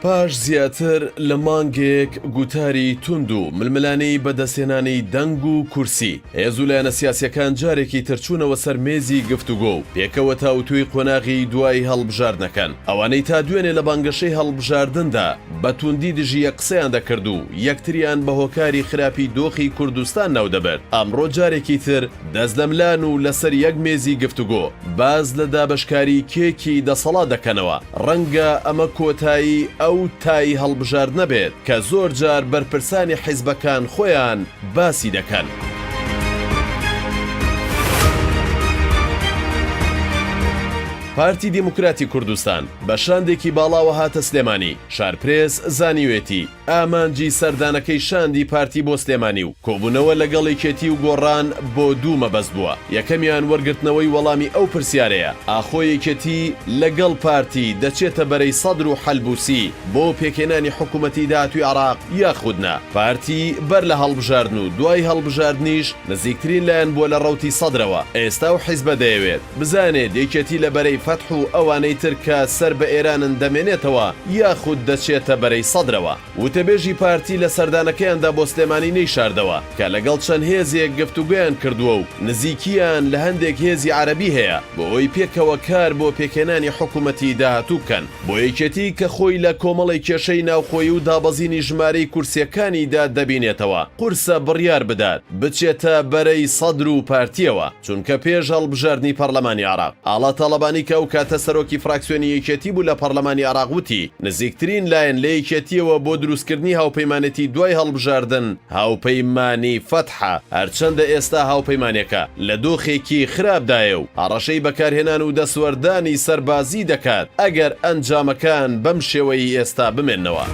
پاش زیاتر لە مانگێک گوتاری تند و ململانەی بەدەستێنانی دەنگ و کورسی هێز و لایەنە سیاسیەکان جارێکی ترچوونەوە سەر مێزی گفتوگۆ و پێکەوە تاوتوی قۆناغی دوای هەڵبژاردنەکەن ئەوانەی تا دوێنێ لە بانگەشەی هەڵبژاردندا بە توندی دژی قسەیان دەکرد و یەکتریان بە هۆکاری خراپی دۆخی کوردستان ناو دەبێت ئەمڕۆ جارێکی تر دەست لە ملان و لەسەر یەک مێزی گفتوگۆ باز لە دابەشکاری کێکی دەسەڵات دەکەنەوە ڕەنگە ئەمە کۆتایی ئەو تای هەڵبژار نەبێت کە زۆر جار بەرپرسانی حیزبەکان خۆیان باسی دەکەن. پارتی دیموکراتی کوردستان بە شاندێکی باڵاوە هاتە سلێمانی شارپرێس زانیوێتی ئامانجی سەردانەکەی شاندی پارتی بۆ سلێمانی و کۆبوونەوە لەگەڵ یەکێتی و گۆڕان بۆ دوو مەبەست بووە. یەکەمیان وەرگرتنەوەی وەڵامی ئەو پرسیارەیە ئاخۆ یەکێتی لەگەڵ پارتی دەچێتە بەرەی سەدر و حەلبوسی بۆ پێکێنانی حکوومەتی داهاتووی عێراق یاخودنا. پارتی بەر لە هەڵبژاردن و دوای هەڵبژاردنیش نزیکترین لایەن بۆ لە ڕەوتی سەدرەوە ئێستا و حیزبە دەیەوێت بزانێت یەکێتی لە بەرەی فتح و ئەوانەی تر کە سەر بە ئێرانن دەمێنێتەوە یاخود دەچێتە بەرەی سەدرەوە. وتەبێژی پارتی لە سەردانەکەیاندا بۆ سلێمانی نەیشاردەوە کە لەگەڵ چەند هێزێک گفتوگویان کردووە و نزیکیان لە هەندێک هێزی عەرەبی هەیە بۆ ئەوی پێکەوە کار بۆ پێکێنانی حکوومەتی داهاتوو بکەن. بۆ یەکێتی کە خۆی لە کۆمەڵی کێشەی ناوخۆیی و دابەزینی ژمارەی کورسیەکانیدا دەبینێتەوە قورسە بڕیار بدات بچێتە بەرەی سەدر و پارتیەوە چونکە پێش هەڵبژاردنی پەرلەمانی عێراق ئاڵا تەڵەبانی کە ئەو کاتە سەرۆکی فراکسیۆنی یەکێتی بوو لە پەرلەمانی عێراق وتی نزیکترین لایەن لە یەکێتیەوە بۆ دروستکردنی هاوپەیمانێتی دوای هەڵبژاردن هاوپەیمانی فتحە هەرچەندە ئێستا هاوپەیمانێکە لە دۆخێکی خراپدایە و هەڕەشەی بەکارهێنان و دەسوەردانی سەربازی دەکات ئەگەر ئەنجامەکان بەم شێوەی ئێستا بمێننەوە.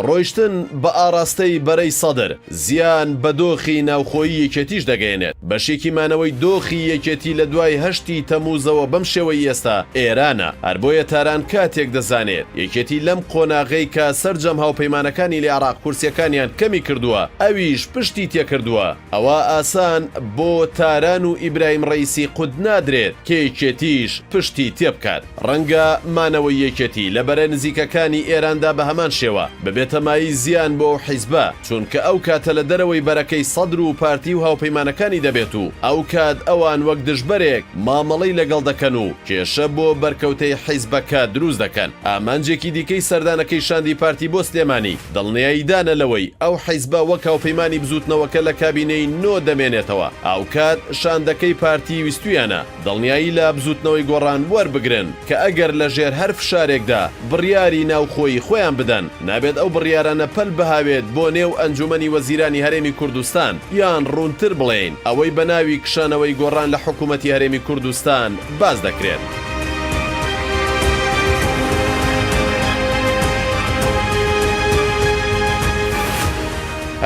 ڕۆیشتن بە ئاراستەی بەرەی سەدر زیان بە دۆخی ناوخۆیی یەکێتیش دەگەێنێت. بەشێکی مانەوەی دۆخی یەکێتی لە دوای هەشتی تەمووزەوە بەم شێوەی ئێستا ئێرانە هەر بۆیە تاران کاتێک دەزانێت یەکێتی لەم قۆناغەی کە سەرجەم هاوپەیمانەکانی لە عێراق کورسیەکانیان کەمی کردووە ئەویش پشتی تێکردووە ئەوە ئاسان بۆ تاران و ئیبراهیم ڕەیسی قود نادرێت کە یەکێتیش پشتی تێبکات. ڕەنگە مانەوەی یەکێتی لە بەرە نزیکەکانی ئێراندا بە هەمان شێوە بێتەمایی زیان بۆ حیزبە چونکە ئەو کاتە لە دەرەوەی بەرەکەی سەدر و پارتی و هاوپەیمانەکانی دەبێت و ئەو کات ئەوان وەک دژبەرێک مامەڵەی لەگەڵ دەکەن و کێشە بۆ بەرکەوتەی حیزبەکە دروست دەکەن. ئامانجێکی دیکەی سەردانەکەی شاندی پارتی بۆ سلێمانی دڵنیاییدانە لەوەی ئەو حیزبە وەک هاوپەیمانی بزوتنەوەکە لە کابینەی نۆ دەمێنێتەوە. ئەو کات شاندەکەی پارتی ویستویانە دڵنیایی لە بزوتنەوەی گۆڕان وەربگرن کە ئەگەر لە ژێر هەر فشارێکدا بڕیاری ناوخۆیی خۆیان بدەن نابێت ئەو بڕیارانە پەل بەهاوێت بۆ نێو ئەنجومەنی وەزیرانی هەرێمی کوردستان یان ڕوونتر بڵێن ئەوەی بە ناوی کشانەوەی گۆڕان لە حکوومەتی هەرێمی کوردستان باز دەکرێت.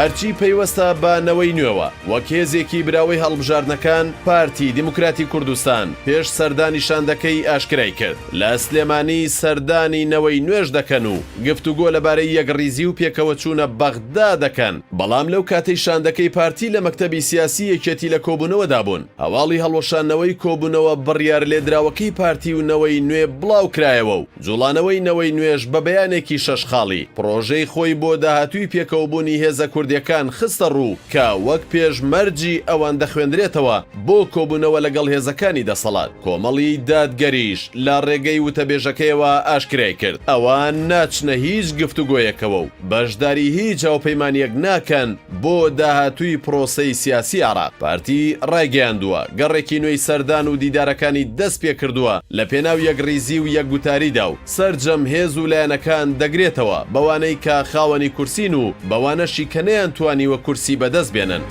هەرچی پەیوەستە بە نەوەی نوێوە وەک هێزێکی براوەی هەڵبژاردنەکان پارتی دیموکراتی کوردستان پێش سەردانی شاندەکەی ئاشکرای کرد لە سلێمانی سەردانی نەوەی نوێژ دەکەن و گفتوگۆ لەبارەی یەکڕیزی و پێکەوە چوونە بەغدا دەکەن. بەڵام لەو کاتەی شاندەکەی پارتی لە مەکتەبی سیاسی یەکێتی لە کۆبوونەوەدا بوون هەواڵی هەڵوەشانەوەی کۆبوونەوە بڕیار لێدراوەکەی پارتی و نەوەی نوێ بڵاو کرایەوە و جوڵانەوەی نەوەی نوێژ بە بەیانێکی شەشخاڵی پرۆژەی خۆی بۆ داهاتووی پێکەوەبوونی هێزە کوردیەکان خستە ڕوو کە وەک پێشمەرجی ئەوان دەخوێندرێتەوە بۆ کۆبوونەوە لەگەڵ هێزەکانی دەسەڵات. کۆمەڵی دادگەریش لە ڕێگەی وتەبێژەکەیەوە ئاشکرای کرد ئەوان ناچنە هیچ گفتوگۆیەکەوە و بەشداری هیچ هاوپەیمانیەک ناکەن بۆ داهاتووی پرۆسەی سیاسی عێراق. پارتی ڕایگەیاندووە گەڕێکی نوێی سەردان و دیدارەکانی دەست پێ کردووە لە پێناو یەکڕیزی و یەکگوتاریدا و سەرجەم هێز و لایەنەکان دەگرێتەوە بەوانەی کە خاوەنی کورسین و بەوانەشی کە نەیانتوانیوە کورسی بەدەست بێنن.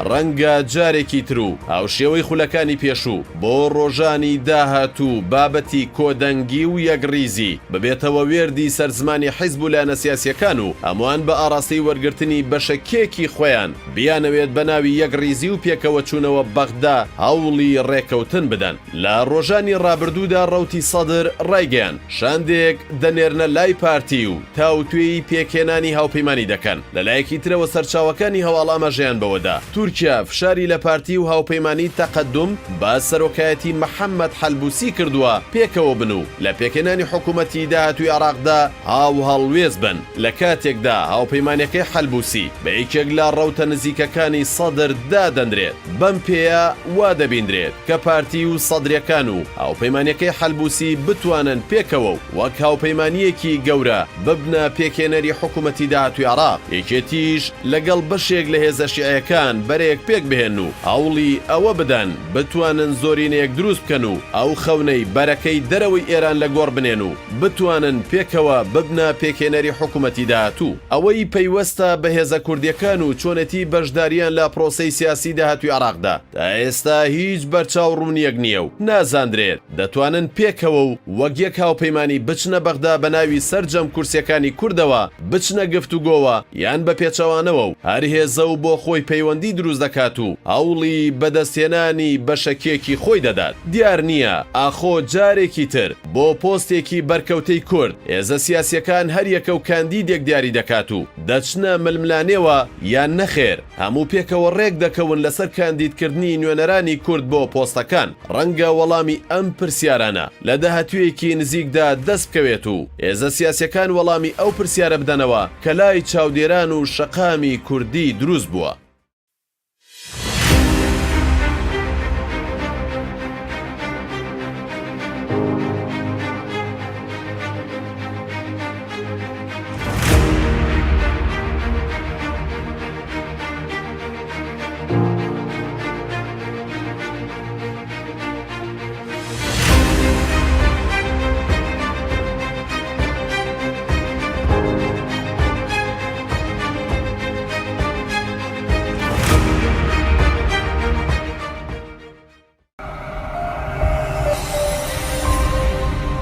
ڕەنگە جارێکی تر و هاوشێوەی خولەکانی پێشوو بۆ ڕۆژانی داهاتوو بابەتی کۆدەنگی و یەکڕیزی ببێتەوە وێردی سەرزمانی حیزب و لایەنە سیاسیەکان و هەمووان بە ئاڕاستەی وەرگرتنی بەشەکێکی خۆیان بیانەوێت بە ناوی یەکڕیزی و پێکەوە چوونەوە بەغدا هەوڵی ڕێکەوتن بدەن. لە ڕۆژانی ڕابردوودا ڕەوتی سەدر ڕایگەیان شاندێک دەنێرنە لای پارتی و تاوتوێی پێکێنانی هاوپەیمانی دەکەن. لەلایەکی ترەوە سەرچاوەکانی هەواڵ ئاماژەیان بەوەدا تورکیا تورکیا فشاری لە پارتی و هاوپەیمانی تەقەدوم با سەرۆکایەتی محەممەد حەلبوسی کردووە پێکەوە بن و لە پێکێنانی حکوومەتی داهاتووی عێراقدا هاو هەڵوێز بن لە کاتێکدا هاوپەیمانەکەی حەلبوسی بە یەکێک لە ڕەوتە نزیکەکانی سەدر دادەنرێت بەم پێیە وا دەبیندرێت کە پارتی و سەدرەکان و هاوپەیمانەکەی حەلبوسی بتوانن پێکەوە و وەک هاوپەیمانیەکی گەورە ببنە پێکێنەری حکوومەتی داهاتووی عێراق یەکێتیش لەگەڵ بەشێک لە هێزە شیعەکان بەرەیەک پێک بهێن و هەوڵی ئەوە بدەن بتوانن زۆرینەیەک دروست بکەن و ئەو خەونەی بەرەکەی دەرەوەی ئێران لە گۆڕ بنێن و بتوانن پێکەوە ببنە پێکێنەری حکوومەتی داهاتوو ئەوەی پەیوەستە بە هێزە کوردیەکان و چۆنەتی بەشداریان لە پرۆسەی سیاسی داهاتووی عێراقدا تا ئێستا هیچ بەرچاو ڕوونیەک نییە و نازاندرێت دەتوانن پێکەوە و وەک یەک هاوپەیمانی بچنە بەغدا بە ناوی سەرجەم کورسیەکانی کوردەوە بچنە گفتوگۆوە یان بە پێچەوانەوە و هەر هێزە و بۆ خۆی پەیوەندی دروست دەکات و هەوڵی بەدەستهێنانی بەشەکێکی خۆی دەدات دیار نییە ئاخۆ جارێکی تر بۆ پۆستێکی بەرکەوتەی کورد هێزە سیاسیەکان هەر یەکە و کاندیدێک دیاری دەکات و دەچنە ململانێوە یان نەخێر هەموو پێکەوە ڕێک دەکەون لەسەر کاندیدکردنی نوێنەرانی کورد بۆ پۆستەکان ڕەنگە وەڵامی ئەم پرسیارانە لە داهاتوویەکی نزیکدا دەست بکەوێت و هێزە سیاسیەکان وەڵامی ئەو پرسیارە بدەنەوە کە لای چاودێران و شەقامی کوردی دروست بووە.